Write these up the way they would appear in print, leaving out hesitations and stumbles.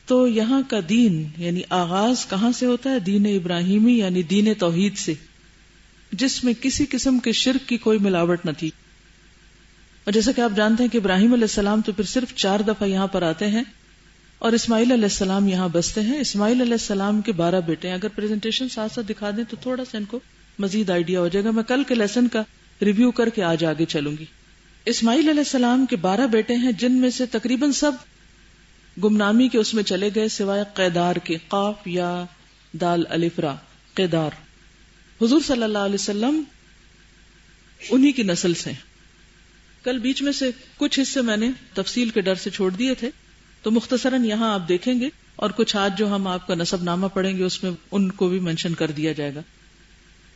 تو یہاں کا دین یعنی آغاز کہاں سے ہوتا ہے؟ دین ابراہیمی یعنی دین توحید سے، جس میں کسی قسم کے شرک کی کوئی ملاوٹ نہ تھی. اور جیسا کہ آپ جانتے ہیں کہ ابراہیم علیہ السلام تو پھر صرف 4 دفعہ یہاں پر آتے ہیں اور اسماعیل علیہ السلام یہاں بستے ہیں. اسماعیل علیہ السلام کے 12 بیٹے ہیں. اگر پریزنٹیشن ساتھ ساتھ دکھا دیں تو تھوڑا سا ان کو مزید آئیڈیا ہو جائے گا. میں کل کے لیسن کا ریویو کر کے آج آگے چلوں گی. اسماعیل علیہ السلام کے 12 بیٹے ہیں جن میں سے تقریباً سب گمنامی کے اس میں چلے گئے سوائے قیدار کے، قاف یا دال الف را، قیدار. حضور صلی اللہ علیہ وسلم انہی کی نسل سے. کل بیچ میں سے کچھ حصے میں نے تفصیل کے ڈر سے چھوڑ دیے تھے، تو مختصراً یہاں آپ دیکھیں گے، اور کچھ آج جو ہم آپ کا نسب نامہ پڑھیں گے اس میں ان کو بھی منشن کر دیا جائے گا.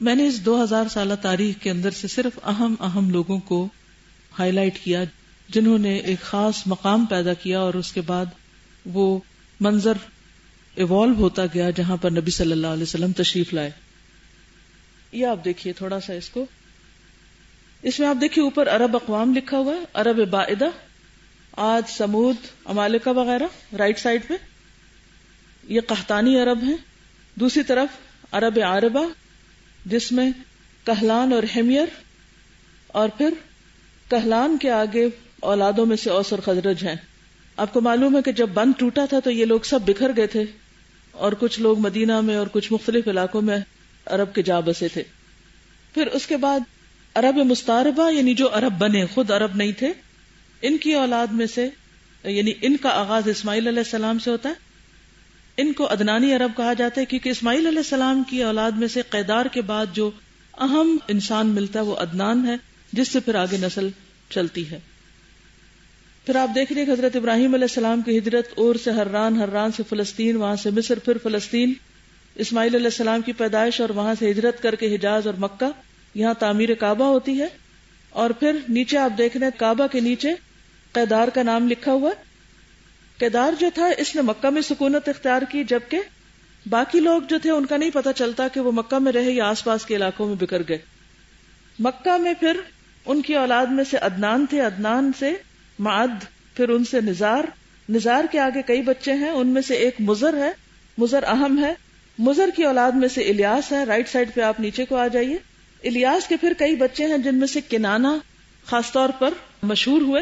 میں نے اس 2000 سالہ تاریخ کے اندر سے صرف اہم لوگوں کو ہائی لائٹ کیا جنہوں نے ایک خاص مقام پیدا کیا اور اس کے بعد وہ منظر ایوالو ہوتا گیا جہاں پر نبی صلی اللہ علیہ وسلم تشریف لائے. یہ آپ دیکھیے تھوڑا سا اس میں آپ دیکھیے اوپر عرب اقوام لکھا ہوا ہے، عرب بائدہ، عاد، سمود، عمالقہ وغیرہ رائٹ سائڈ پہ. یہ قحطانی عرب ہیں. دوسری طرف عرب عاربہ جس میں کہلان اور حمیر، اور پھر کہلان کے آگے اولادوں میں سے اوس اور خزرج ہیں. آپ کو معلوم ہے کہ جب بند ٹوٹا تھا تو یہ لوگ سب بکھر گئے تھے اور کچھ لوگ مدینہ میں اور کچھ مختلف علاقوں میں عرب کے جا بسے تھے. پھر اس کے بعد عرب مستعربہ یعنی جو عرب بنے، خود عرب نہیں تھے، ان کی اولاد میں سے یعنی ان کا آغاز اسماعیل علیہ السلام سے ہوتا ہے. ان کو عدنانی عرب کہا جاتا ہے کیونکہ اسماعیل علیہ السلام کی اولاد میں سے قیدار کے بعد جو اہم انسان ملتا ہے وہ عدنان ہے، جس سے پھر آگے نسل چلتی ہے. پھر آپ دیکھ رہے حضرت ابراہیم علیہ السلام کی ہجرت اور سے حران، حران سے فلسطین، وہاں سے مصر، پھر فلسطین، اسماعیل علیہ السلام کی پیدائش اور وہاں سے ہجرت کر کے حجاز اور مکہ، یہاں تعمیر کعبہ ہوتی ہے. اور پھر نیچے آپ دیکھ رہے ہیں کعبہ کے نیچے قیدار کا نام لکھا ہوا. قیدار جو تھا اس نے مکہ میں سکونت اختیار کی، جبکہ باقی لوگ جو تھے ان کا نہیں پتا چلتا کہ وہ مکہ میں رہے یا آس پاس کے علاقوں میں بکھر گئے. مکہ میں پھر ان کی اولاد میں سے عدنان تھے، عدنان سے معد، پھر ان سے نزار، نزار کے آگے کئی بچے ہیں، ان میں سے ایک مزر ہے، مزر اہم ہے. مزر کی اولاد میں سے الیاس ہے، رائٹ سائڈ پہ آپ نیچے کو آ جائیے. الیاس کے پھر کئی بچے ہیں جن میں سے کنانہ خاص طور پر مشہور ہوئے.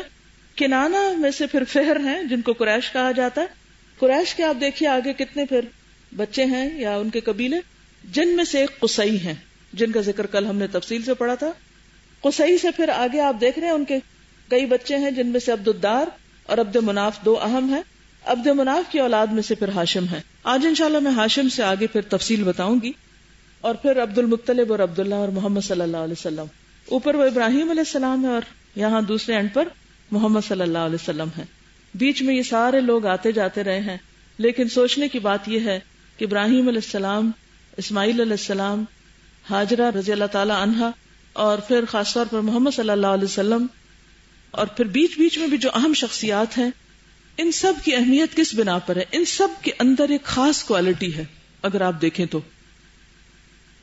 کنانہ میں سے پھر فہر ہیں جن کو قریش کہا جاتا ہے. قریش کے آپ دیکھیے آگے کتنے پھر بچے ہیں یا ان کے قبیلے، جن میں سے ایک قصی ہیں جن کا ذکر کل ہم نے تفصیل سے پڑھا تھا. قصی سے پھر آگے آپ دیکھ رہے ہیں ان کے کئی بچے ہیں جن میں سے عبد الدار اور عبد مناف 2 اہم ہیں. عبد مناف کی اولاد میں سے پھر ہاشم ہے. آج انشاءاللہ میں ہاشم سے آگے پھر تفصیل بتاؤں گی. اور پھر عبد المطلب اور عبداللہ اور محمد صلی اللہ علیہ وسلم. اوپر وہ ابراہیم علیہ السلام ہے اور یہاں دوسرے اینڈ پر محمد صلی اللہ علیہ وسلم ہے. بیچ میں یہ سارے لوگ آتے جاتے رہے ہیں، لیکن سوچنے کی بات یہ ہے کہ ابراہیم علیہ السلام، اسماعیل علیہ السلام، ہاجرہ رضی اللہ تعالی عنہا، اور پھر خاص طور پر محمد صلی اللہ علیہ وسلم، اور پھر بیچ بیچ میں بھی جو اہم شخصیات ہیں، ان سب کی اہمیت کس بنا پر ہے؟ ان سب کے اندر ایک خاص کوالٹی ہے اگر آپ دیکھیں تو،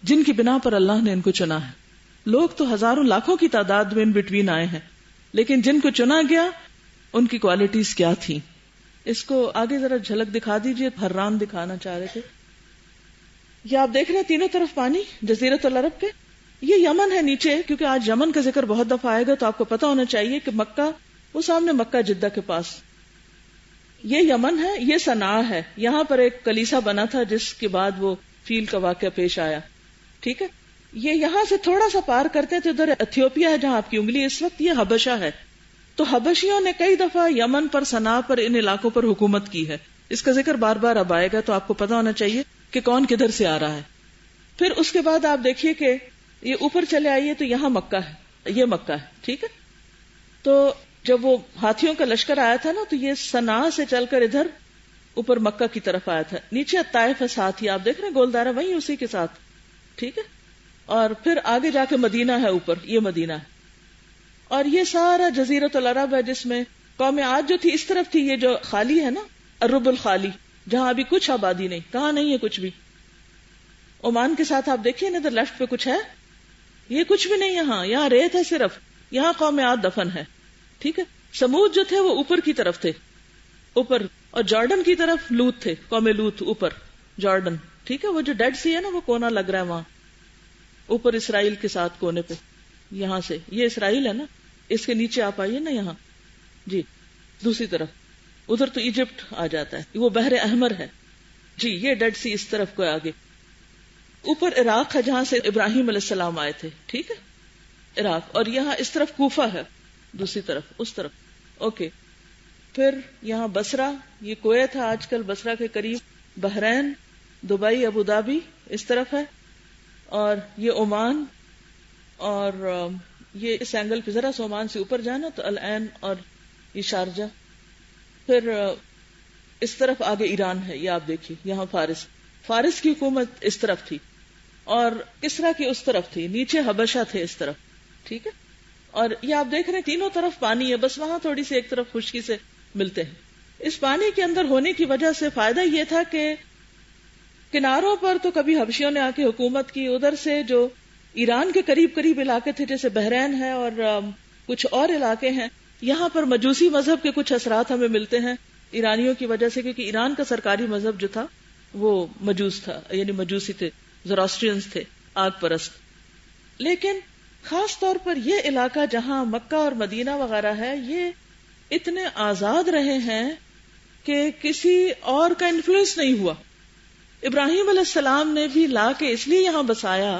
جن کی بنا پر اللہ نے ان کو چنا ہے. لوگ تو ہزاروں لاکھوں کی تعداد میں ان بٹوین آئے ہیں، لیکن جن کو چنا گیا ان کی کوالٹیز کیا تھیں؟ اس کو آگے ذرا جھلک دکھا دیجئے. حران دکھانا چاہ رہے تھے. یہ آپ دیکھ رہے ہیں تینوں طرف پانی، جزیرۃ العرب کے. یہ یمن ہے نیچے، کیونکہ آج یمن کا ذکر بہت دفعہ آئے گا تو آپ کو پتا ہونا چاہیے کہ مکہ، وہ سامنے مکہ جدہ کے پاس یہ یمن ہے. یہ صنعاء ہے. یہاں پر ایک کلیسا بنا تھا جس کے بعد وہ فیل کا واقعہ پیش آیا. ٹھیک ہے، یہ یہاں سے تھوڑا سا پار کرتے ہیں تو ادھر ایتھیوپیا ہے جہاں آپ کی انگلی اس وقت، یہ حبشہ ہے. تو حبشیوں نے کئی دفعہ یمن پر، صنعاء پر، ان علاقوں پر حکومت کی ہے. اس کا ذکر بار بار اب آئے گا تو آپ کو پتا ہونا چاہیے کہ کون کدھر سے آ رہا ہے. پھر اس کے بعد آپ دیکھیے کہ یہ اوپر چلے آئیے تو یہاں مکہ ہے، یہ مکہ ہے. ٹھیک ہے، تو جب وہ ہاتھیوں کا لشکر آیا تھا نا تو یہ صنعاء سے چل کر ادھر اوپر مکہ کی طرف آیا تھا. نیچے طائف ہے ساتھ ہی، آپ دیکھ رہے ہیں گولدارہ وہیں اسی کے ساتھ. ٹھیک ہے، اور پھر آگے جا کے مدینہ ہے اوپر، یہ مدینہ ہے. اور یہ سارا جزیرۃ العرب ہے جس میں قوم عاد جو تھی اس طرف تھی، یہ جو خالی ہے نا الرب الخالی، جہاں ابھی کچھ آبادی نہیں، کہاں نہیں ہے کچھ بھی. عمان کے ساتھ آپ دیکھیے نا ادھر لیفٹ پہ کچھ ہے، یہ کچھ بھی نہیں. یہاں ریت ہے صرف، یہاں قوم عاد دفن ہے. ٹھیک ہے، سمود جو تھے وہ اوپر کی طرف تھے، اوپر اور جارڈن کی طرف لوط تھے، قوم لوط اوپر جارڈن، ٹھیک ہے، وہ جو ڈیڈ سی ہے نا وہ کونا لگ رہا ہے وہاں اوپر اسرائیل کے ساتھ کونے پہ، یہاں سے یہ اسرائیل ہے نا، اس کے نیچے آپ آئیے نا یہاں، جی دوسری طرف ادھر تو ایجپٹ آ جاتا ہے، وہ بحر احمر ہے، جی یہ ڈیڈ سی اس طرف کو آگے، اوپر عراق ہے جہاں سے ابراہیم علیہ السلام آئے تھے، ٹھیک ہے عراق، اور یہاں اس طرف کوفہ ہے دوسری طرف اس طرف، اوکے، پھر یہاں بصرہ، یہ کویت ہے آج کل بصرہ کے قریب، بحرین، دبئی، ابو دھابی اس طرف ہے، اور یہ عمان، اور یہ اس اینگل پہ ذرا سا عمان سے اوپر جانا تو العین اور یہ شارجہ، پھر اس طرف آگے ایران ہے، یہ آپ دیکھیے یہاں فارس کی حکومت اس طرف تھی، اور کسرا کی اس طرف تھی، نیچے حبشہ تھے اس طرف، ٹھیک ہے، اور یہ آپ دیکھ رہے ہیں تینوں طرف پانی ہے، بس وہاں تھوڑی سی ایک طرف خشکی سے ملتے ہیں۔ اس پانی کے اندر ہونے کی وجہ سے فائدہ یہ تھا کہ کناروں پر تو کبھی حبشیوں نے آ کے حکومت کی، ادھر سے جو ایران کے قریب قریب علاقے تھے جیسے بحرین ہے اور کچھ اور علاقے ہیں، یہاں پر مجوسی مذہب کے کچھ اثرات ہمیں ملتے ہیں ایرانیوں کی وجہ سے، کیونکہ ایران کا سرکاری مذہب جو تھا وہ مجوس تھا، یعنی مجوسی تھے، زوراسٹرینز تھے، آگ پرست۔ لیکن خاص طور پر یہ علاقہ جہاں مکہ اور مدینہ وغیرہ ہے، یہ اتنے آزاد رہے ہیں کہ کسی اور کا انفلوئنس نہیں ہوا۔ ابراہیم علیہ السلام نے بھی لا کے اس لیے یہاں بسایا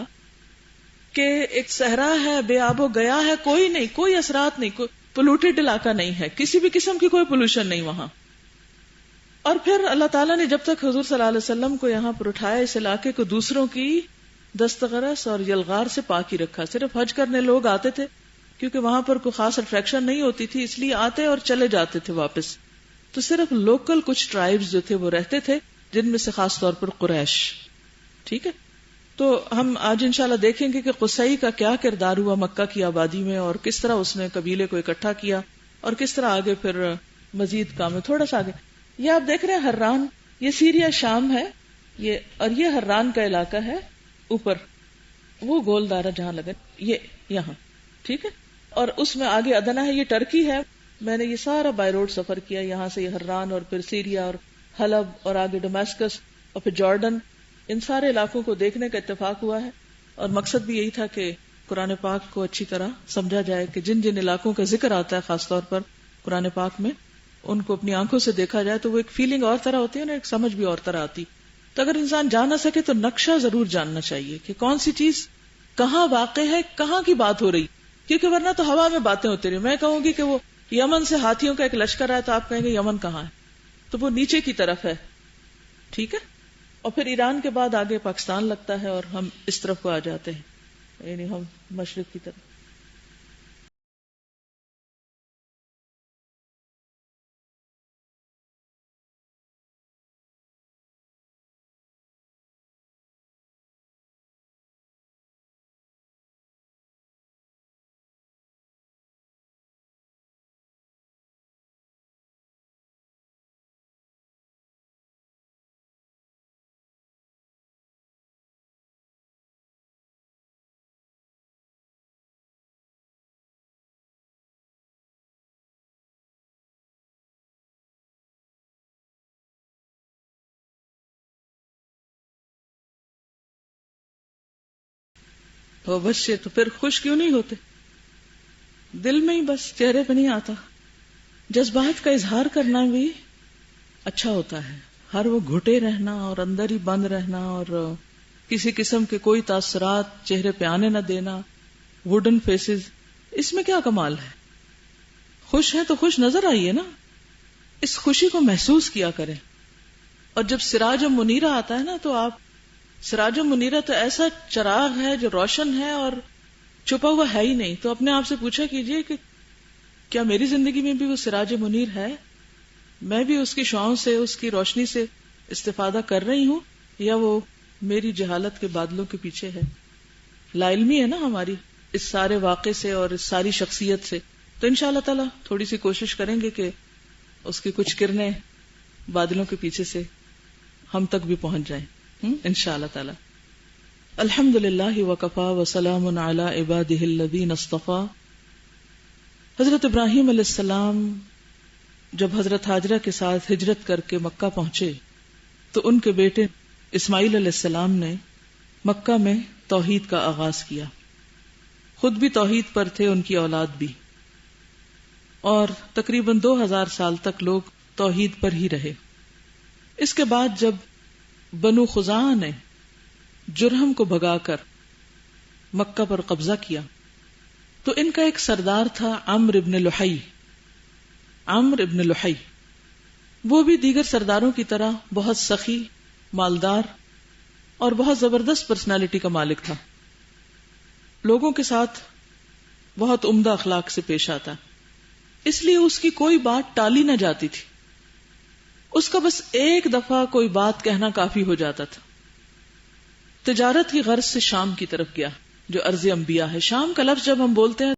کہ ایک صحرا ہے، بے آب و گیا ہے، کوئی نہیں، کوئی اثرات نہیں، کوئی پولوٹیڈ علاقہ نہیں ہے، کسی بھی قسم کی کوئی پولوشن نہیں وہاں۔ اور پھر اللہ تعالیٰ نے جب تک حضور صلی اللہ علیہ وسلم کو یہاں پر اٹھایا، اس علاقے کو دوسروں کی دستغرس اور یلغار سے پاک ہی رکھا۔ صرف حج کرنے لوگ آتے تھے کیونکہ وہاں پر کوئی خاص اٹریکشن نہیں ہوتی تھی، اس لیے آتے اور چلے جاتے تھے واپس، تو صرف لوکل کچھ ٹرائبز جو تھے وہ رہتے تھے، جن میں سے خاص طور پر قریش، ٹھیک ہے۔ تو ہم آج انشاءاللہ دیکھیں گے کہ قصی کا کیا کردار ہوا مکہ کی آبادی میں، اور کس طرح اس نے قبیلے کو اکٹھا کیا، اور کس طرح آگے پھر مزید کام ہے۔ تھوڑا سا آگے یہ آپ دیکھ رہے ہیں حران، یہ سیریا شام ہے یہ، اور یہ حران کا علاقہ ہے اوپر، وہ گول دارا جہاں لگا یہ یہاں، ٹھیک ہے، اور اس میں آگے ادنا ہے، یہ ٹرکی ہے۔ میں نے یہ سارا بائی روڈ سفر کیا، یہاں سے یہ حران اور پھر سیریا اور حلب اور آگے ڈماسکس اور پھر جارڈن، ان سارے علاقوں کو دیکھنے کا اتفاق ہوا ہے، اور مقصد بھی یہی تھا کہ قرآن پاک کو اچھی طرح سمجھا جائے کہ جن جن علاقوں کا ذکر آتا ہے خاص طور پر قرآن پاک میں، ان کو اپنی آنکھوں سے دیکھا جائے تو وہ ایک فیلنگ اور طرح ہوتی ہے نا، ایک سمجھ بھی اور طرح آتی۔ تو اگر انسان جان نہ سکے تو نقشہ ضرور جاننا چاہیے کہ کون سی چیز کہاں واقع ہے، کہاں کی بات ہو رہی، کیونکہ ورنہ تو ہوا میں باتیں ہوتی رہی۔ میں کہوں گی کہ وہ یمن سے ہاتھیوں کا ایک لشکر ہے تو آپ کہیں گے یمن کہاں ہے، تو وہ نیچے کی طرف ہے، ٹھیک ہے، اور پھر ایران کے بعد آگے پاکستان لگتا ہے اور ہم اس طرف کو آ جاتے ہیں، یعنی ہم مشرق کی طرف۔ وہ بس تو پھر خوش کیوں نہیں ہوتے؟ دل میں ہی بس، چہرے پہ نہیں آتا۔ جذبات کا اظہار کرنا بھی اچھا ہوتا ہے، ہر وہ گھٹے رہنا اور اندر ہی بند رہنا اور کسی قسم کے کوئی تاثرات چہرے پہ آنے نہ دینا، ووڈن فیسز، اس میں کیا کمال ہے؟ خوش ہے تو خوش نظر آئیے نا، اس خوشی کو محسوس کیا کریں۔ اور جب سراج منیرہ آتا ہے نا، تو آپ سراج منیرہ تو ایسا چراغ ہے جو روشن ہے اور چھپا ہوا ہے ہی نہیں، تو اپنے آپ سے پوچھا کیجئے کہ کیا میری زندگی میں بھی وہ سراج منیر ہے؟ میں بھی اس کی شعاؤں سے، اس کی روشنی سے استفادہ کر رہی ہوں، یا وہ میری جہالت کے بادلوں کے پیچھے ہے؟ لا علمی ہے نا ہماری اس سارے واقعے سے اور اس ساری شخصیت سے۔ تو انشاءاللہ تعالی تھوڑی سی کوشش کریں گے کہ اس کی کچھ کرنیں بادلوں کے پیچھے سے ہم تک بھی پہنچ جائیں انشاءاللہ تعالی۔ الحمدللہ وکفا وسلام علی عبادہ الذین اصطفی۔ حضرت ابراہیم علیہ السلام جب حضرت ہاجرہ کے ساتھ ہجرت کر کے مکہ پہنچے تو ان کے بیٹے اسماعیل علیہ السلام نے مکہ میں توحید کا آغاز کیا. خود بھی توحید پر تھے، ان کی اولاد بھی، اور تقریباً 2000 سال تک لوگ توحید پر ہی رہے. اس کے بعد جب بنو خزاعہ نے جرہم کو بھگا کر مکہ پر قبضہ کیا تو ان کا ایک سردار تھا عمرو ابن لحی. عمرو ابن لحی وہ بھی دیگر سرداروں کی طرح بہت سخی، مالدار اور بہت زبردست پرسنالٹی کا مالک تھا. لوگوں کے ساتھ بہت عمدہ اخلاق سے پیش آتا، اس لیے اس کی کوئی بات ٹالی نہ جاتی تھی. اس کا بس ایک دفعہ کوئی بات کہنا کافی ہو جاتا تھا. تجارت کی غرض سے شام کی طرف گیا جو ارض انبیاء ہے. شام کا لفظ جب ہم بولتے ہیں